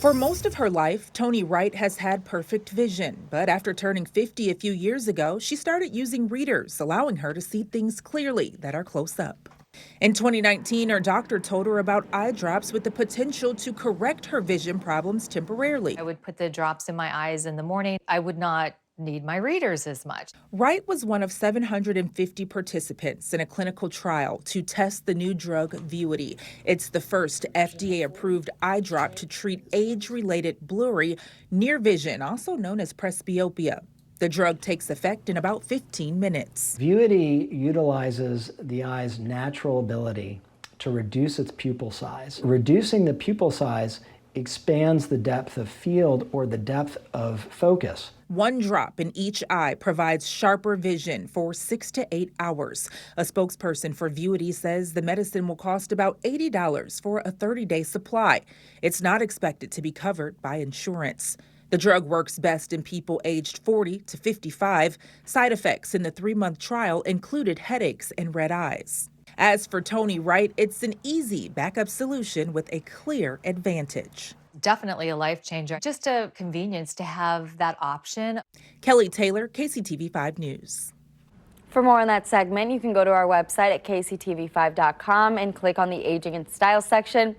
For most of her life, Tony Wright has had perfect vision, but after turning 50 a few years ago, she started using readers, allowing her to see things clearly that are close up. In 2019, her doctor told her about eye drops with the potential to correct her vision problems temporarily. I would put the drops in my eyes in the morning. I would not need my readers as much. Wright was one of 750 participants in a clinical trial to test the new drug Vuity. It's the first FDA-approved eye drop to treat age-related blurry near vision, also known as presbyopia. The drug takes effect in about 15 minutes. Vuity utilizes the eye's natural ability to reduce its pupil size. Reducing the pupil size expands the depth of field or the depth of focus. One drop in each eye provides sharper vision for 6 to 8 hours. A spokesperson for Vuity says the medicine will cost about $80 for a 30-day supply. It's not expected to be covered by insurance. The drug works best in people aged 40 to 55. Side effects in the 3-month trial included headaches and red eyes. As for Tony Wright, it's an easy backup solution with a clear advantage. Definitely a life changer. Just a convenience to have that option. Kelly Taylor, KCTV 5 News. For more on that segment, you can go to our website at kctv5.com and click on the Aging and Style section.